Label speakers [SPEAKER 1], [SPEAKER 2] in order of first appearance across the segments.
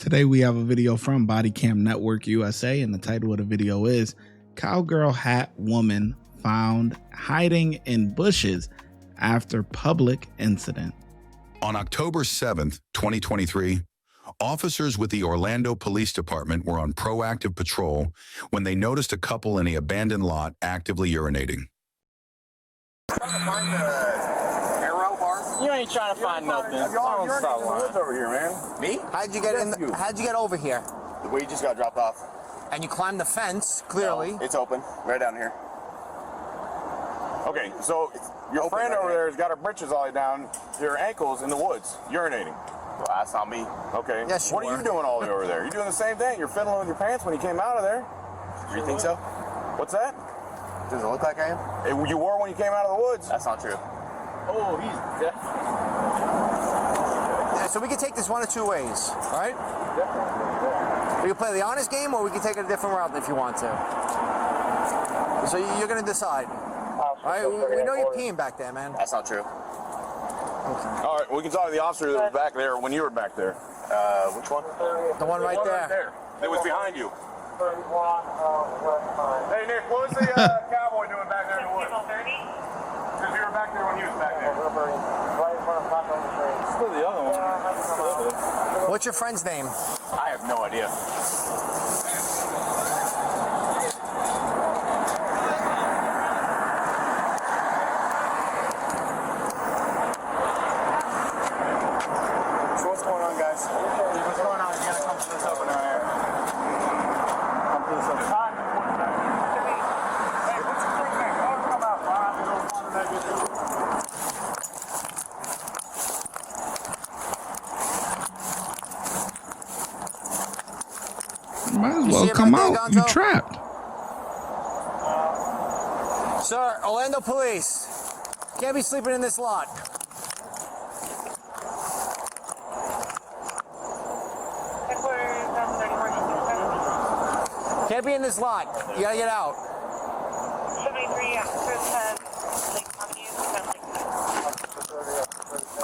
[SPEAKER 1] Today we have a video from Bodycam Network USA, and the title of the video is Cowgirl Hat Woman Found Hiding in Bushes After Public Incident.
[SPEAKER 2] On October 7th, 2023, officers with the Orlando Police Department were on proactive patrol when they noticed a couple in the abandoned lot actively urinating.
[SPEAKER 3] You ain't trying to find nothing.
[SPEAKER 4] Y'all over here, man.
[SPEAKER 3] Me?
[SPEAKER 5] How'd you get in? How'd you get over here?
[SPEAKER 4] The way you just got dropped off.
[SPEAKER 5] And you climbed the fence, clearly.
[SPEAKER 4] No, it's open, right down here. Okay, so your friend over there has got her britches all the way down to her ankles in the woods, urinating. Well, that's not me. Okay.
[SPEAKER 5] Yes,
[SPEAKER 4] what are you doing all the way over there? You're doing the same thing. You're fiddling with your pants when you came out of there.
[SPEAKER 3] You think so?
[SPEAKER 4] What's that?
[SPEAKER 5] Does it look like I am?
[SPEAKER 4] You wore when you came out of the woods.
[SPEAKER 5] That's not true.
[SPEAKER 3] Oh, he's dead.
[SPEAKER 5] Yeah, so we can take this one of two ways, all right? We can play the honest game, or we can take it a different route if you want to. So you're going to decide. All right, we know you're peeing back there, man.
[SPEAKER 4] That's not true.
[SPEAKER 5] Okay.
[SPEAKER 4] All right, we can talk to the officer that was back there when you were back there. Which one?
[SPEAKER 5] The one right there.
[SPEAKER 4] That was behind you. Hey, Nick, what was the cowboy doing back there in the woods? Because you were back there when he was back there.
[SPEAKER 3] Still the other one.
[SPEAKER 5] What's your friend's name?
[SPEAKER 4] I have no idea.
[SPEAKER 3] So what's going on, guys?
[SPEAKER 5] What's going on? You gotta come to this open right here.
[SPEAKER 3] Come to this other side.
[SPEAKER 4] Hey, what's your friend's name? Oh, come out.
[SPEAKER 1] Might as
[SPEAKER 5] You
[SPEAKER 1] well
[SPEAKER 5] see it
[SPEAKER 1] come
[SPEAKER 5] right there,
[SPEAKER 1] out. You
[SPEAKER 5] Gonzo?
[SPEAKER 1] trapped.
[SPEAKER 5] Sir, Orlando Police. Can't be sleeping in this lot. Can't be in this lot. You gotta get out.
[SPEAKER 6] 73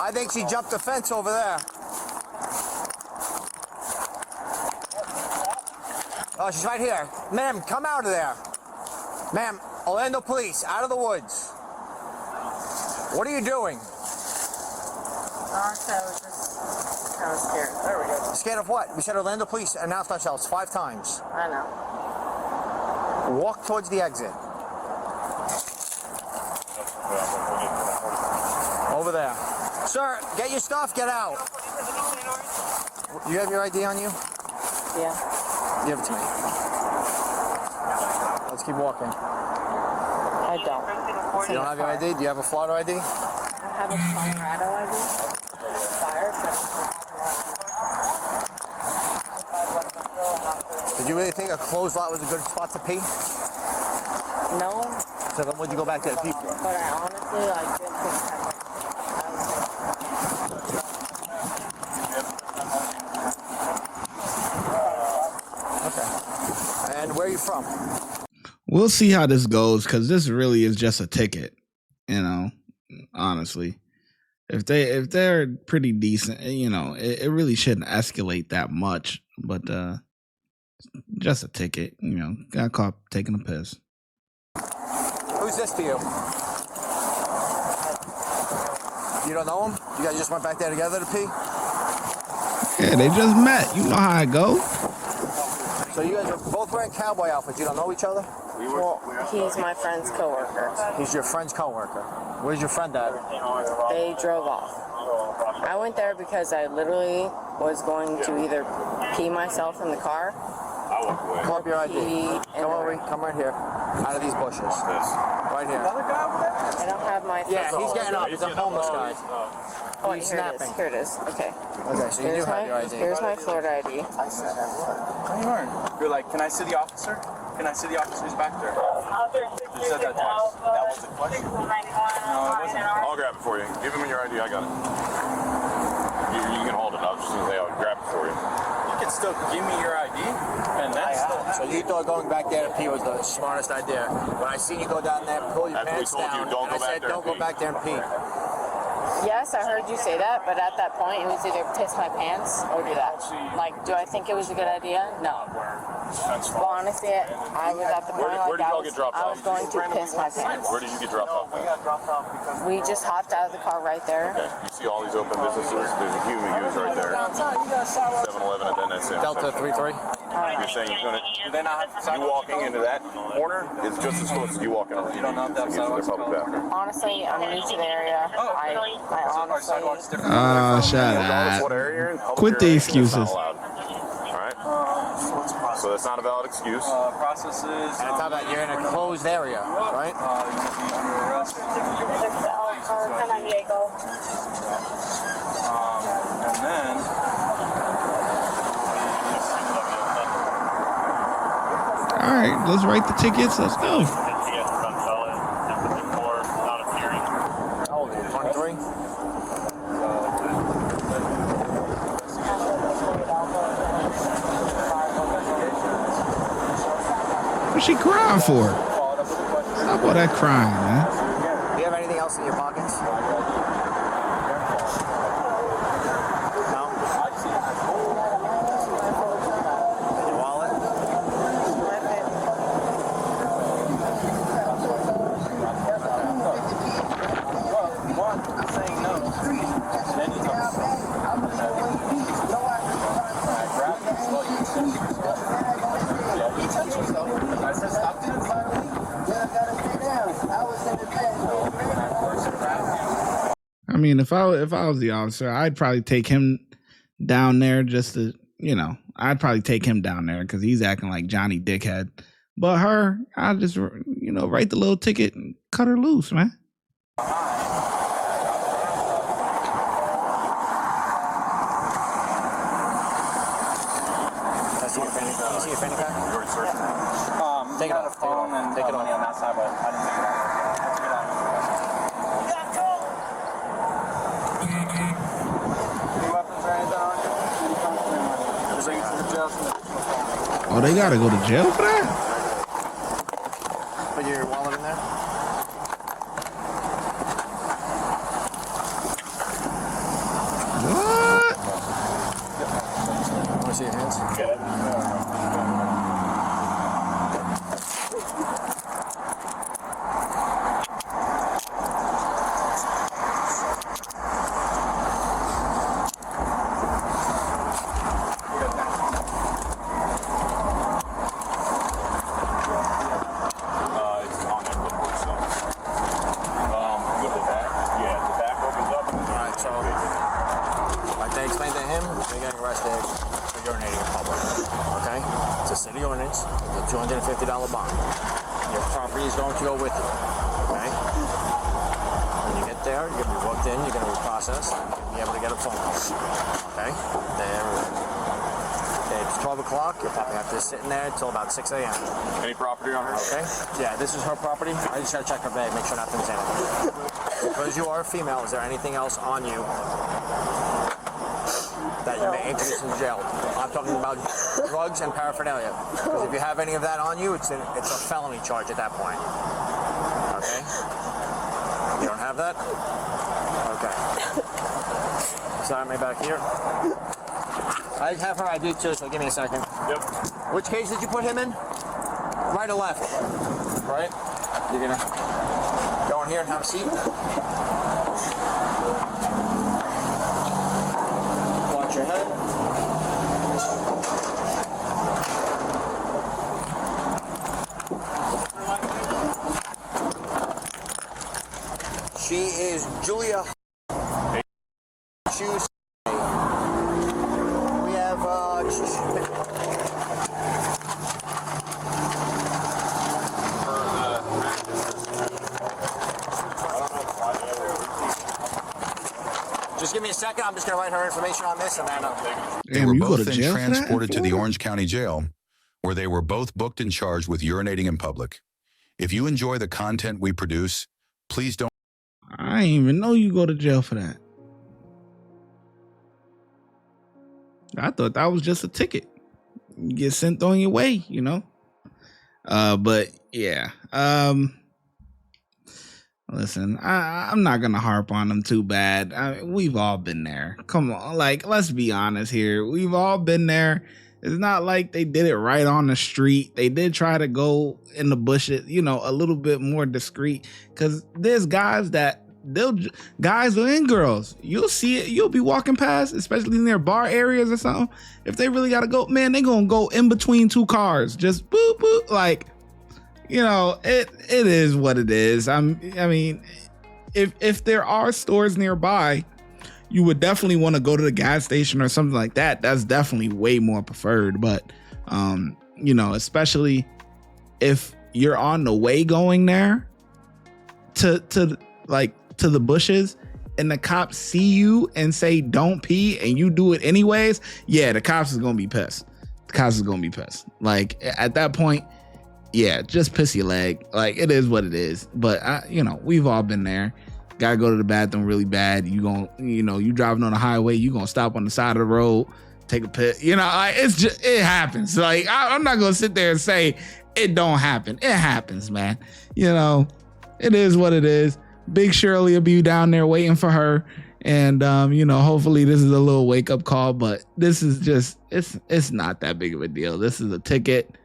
[SPEAKER 5] I think she jumped the fence over there. Oh, she's right here. Ma'am, come out of there. Ma'am, Orlando Police, out of the woods. What are you doing?
[SPEAKER 6] I was scared.
[SPEAKER 4] There we go.
[SPEAKER 5] Scared of what? We said Orlando Police announced ourselves 5 times.
[SPEAKER 6] I know.
[SPEAKER 5] Walk towards the exit. Over there. Sir, get your stuff, get out. You have your ID on you?
[SPEAKER 6] Yeah,
[SPEAKER 5] Give it to me. Let's keep walking.
[SPEAKER 6] I don't.
[SPEAKER 5] You don't have your ID? Do you have a Florida ID?
[SPEAKER 6] I have a Colorado ID. Fire,
[SPEAKER 5] Did you really think a closed lot was a good spot to pee?
[SPEAKER 6] no,
[SPEAKER 5] So then would you go back there to pee?
[SPEAKER 6] but I honestly like didn't think that.
[SPEAKER 5] Okay. And where are you from?
[SPEAKER 1] We'll see how this goes, because this really is just a ticket, you know, honestly. If they're pretty decent, you know, it really shouldn't escalate that much, but just a ticket, you know, got caught taking a piss.
[SPEAKER 5] Who's this to you? You don't know him? You guys just went back there together to pee?
[SPEAKER 1] Yeah, they just met. You know how I go.
[SPEAKER 5] So you guys are both wearing cowboy outfits. You don't know each other?
[SPEAKER 6] Well, he's my friend's coworker.
[SPEAKER 5] He's your friend's coworker. Where's your friend at?
[SPEAKER 6] They drove off. I went there because I literally was going to either pee myself in the car.
[SPEAKER 5] Pull up your ID.
[SPEAKER 6] Come
[SPEAKER 5] over. Come right here. Out of these bushes. Right here.
[SPEAKER 6] I don't have my.
[SPEAKER 5] Yeah, he's getting up. He's a homeless guy.
[SPEAKER 6] Oh,
[SPEAKER 5] He's
[SPEAKER 6] here it is.
[SPEAKER 5] snapping.
[SPEAKER 6] Here it is. Okay.
[SPEAKER 5] Okay, so you do have your ID.
[SPEAKER 6] Here's my Florida ID.
[SPEAKER 3] You're like, can I see the officer? Can I see the officer who's back there? You said that twice. That was the question? No, it wasn't.
[SPEAKER 4] I'll grab it for you. Give him your ID. I got it. You can hold it. I was just going to say I'll grab it for you.
[SPEAKER 3] You can still give me your ID, and that's still.
[SPEAKER 5] So you thought going back there to pee was the smartest idea. When I seen you go down there, pull your
[SPEAKER 4] That's what we
[SPEAKER 5] pants
[SPEAKER 4] told you,
[SPEAKER 5] down,
[SPEAKER 4] don't
[SPEAKER 5] and
[SPEAKER 4] go
[SPEAKER 5] I
[SPEAKER 4] back
[SPEAKER 5] said,
[SPEAKER 4] there and
[SPEAKER 5] don't go
[SPEAKER 4] pee.
[SPEAKER 5] back there and pee.
[SPEAKER 6] Yes, I heard you say that, but at that point, it was either piss my pants or do that. Like, do I think it was a good idea? No. Well, honestly, I was at the point
[SPEAKER 4] Where did y'all get dropped
[SPEAKER 6] I
[SPEAKER 4] off?
[SPEAKER 6] was going to piss my pants.
[SPEAKER 4] Where did you get dropped off?
[SPEAKER 3] We got dropped off because
[SPEAKER 6] We just hopped out of the car right there.
[SPEAKER 4] Okay. You see all these open businesses? There's a human use right there. 7-Eleven and then that's it.
[SPEAKER 5] Delta 33.
[SPEAKER 4] You're saying you're gonna.
[SPEAKER 3] do they not have
[SPEAKER 4] You walking into that corner is just as close as you walking out.
[SPEAKER 3] You don't know if that's
[SPEAKER 4] their public bathroom.
[SPEAKER 6] Honestly, I'm new to the area. I
[SPEAKER 3] our
[SPEAKER 6] honestly.
[SPEAKER 3] sidewalks different?
[SPEAKER 1] Shut
[SPEAKER 4] Regardless
[SPEAKER 1] up.
[SPEAKER 4] what area you're in, public
[SPEAKER 1] Quit the
[SPEAKER 4] urination is
[SPEAKER 1] excuses.
[SPEAKER 4] not allowed. All right.
[SPEAKER 3] What's the process?
[SPEAKER 4] So that's not a valid excuse.
[SPEAKER 3] Processes.
[SPEAKER 5] And on top of that, you're in a closed area, right?
[SPEAKER 3] You'll be under arrest. And then.
[SPEAKER 1] All right, let's write the tickets. Let's go.
[SPEAKER 5] How old are you? 23?
[SPEAKER 1] What's she crying for? Stop all that crying, man.
[SPEAKER 5] Do you have anything else in your pockets? No? In your wallet?
[SPEAKER 3] Saying no. Then you I said stop doing
[SPEAKER 1] I mean, if I was the officer, I'd probably take him down there just to, I'd probably take him down there because he's acting like Johnny Dickhead. But her, I'll just, write the little ticket and cut her loose, man.
[SPEAKER 5] Take it
[SPEAKER 3] got
[SPEAKER 5] off.
[SPEAKER 3] a phone and
[SPEAKER 5] Take it
[SPEAKER 3] money
[SPEAKER 5] off.
[SPEAKER 3] on that side, but I didn't take it out. Any weapons or anything on you? Just bring it to the jail.
[SPEAKER 1] Oh, they gotta go to jail for that?
[SPEAKER 5] Put your wallet in there.
[SPEAKER 1] What?
[SPEAKER 5] Want to see your hands?
[SPEAKER 4] It's on that clipboard, so. Good with that. Yeah, the back opens up.
[SPEAKER 5] Alright, so like they explained to him, you're getting arrested for urinating in public. Okay? It's a city ordinance, it's a $250 bond. Your property is going to go with you. Okay? When you get there, you're gonna be booked in, you're gonna be processed, you'll be able to get a phone call. Okay? It's 12 o'clock, you'll probably have to sit in there until about 6 a.m.
[SPEAKER 4] Any property on her?
[SPEAKER 5] Okay? Yeah, this is her property. I just gotta check her bag, make sure nothing's in it. Because you are a female, is there anything else on you that you may introduce in jail? I'm talking about drugs and paraphernalia. Because if you have any of that on you, it's a felony charge at that point. Okay? You don't have that? Okay. Sign me back here. I have her ID too, so give me a second.
[SPEAKER 4] Yep.
[SPEAKER 5] Which cage did you put him in? Right or left? Right? You're gonna go in here and have a seat. Watch your head. She is Julia. Choose. We have just give me a second. I'm just going to write her information on this and then
[SPEAKER 2] They
[SPEAKER 1] Damn,
[SPEAKER 2] were
[SPEAKER 1] you go
[SPEAKER 2] both
[SPEAKER 1] to
[SPEAKER 2] then
[SPEAKER 1] jail for that in
[SPEAKER 2] transported to the
[SPEAKER 1] Florida?
[SPEAKER 2] Orange County Jail, where they were both booked and charged with urinating in public. If you enjoy the content we produce, please don't.
[SPEAKER 1] I didn't even know you go to jail for that. I thought that was just a ticket. You get sent on your way, But yeah. Listen, I'm not gonna harp on them too bad. We've all been there. Come on, like, let's be honest here. We've all been there. It's not like they did it right on the street. They did try to go in the bushes, you know, a little bit more discreet. Because there's guys guys and girls, you'll see it. You'll be walking past, especially near bar areas or something. If they really gotta go, man, they gonna go in between two cars, just boop boop, like. You know, it is what it is. I mean, if there are stores nearby, you would definitely want to go to the gas station or something like that. That's definitely way more preferred. But, you know, especially if you're on the way going there to the bushes and the cops see you and say, don't pee, and you do it anyways. Yeah, the cops is going to be pissed. The cops is going to be pissed. Like at that point, yeah, just piss your leg. Like, it is what it is. But you know, we've all been there. Gotta go to the bathroom really bad. You driving on the highway, you gonna stop on the side of the road, take a piss. You know, like, it happens. Like, I'm not gonna sit there and say it don't happen. It happens, man. You know, it is what it is. Big Shirley will be down there waiting for her. And you know, hopefully this is a little wake up call. But this is just it's not that big of a deal. This is a ticket.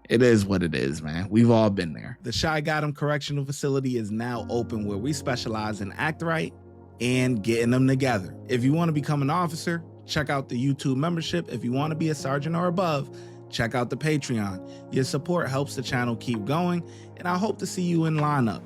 [SPEAKER 1] It is what it is, man. We've all been there. The ShyGotEm Correctional Facility is now open, where we specialize in act right and getting them together. If you want to become an officer, check out the YouTube membership. If you want to be a sergeant or above, check out the Patreon. Your support helps the channel keep going, and I hope to see you in lineup.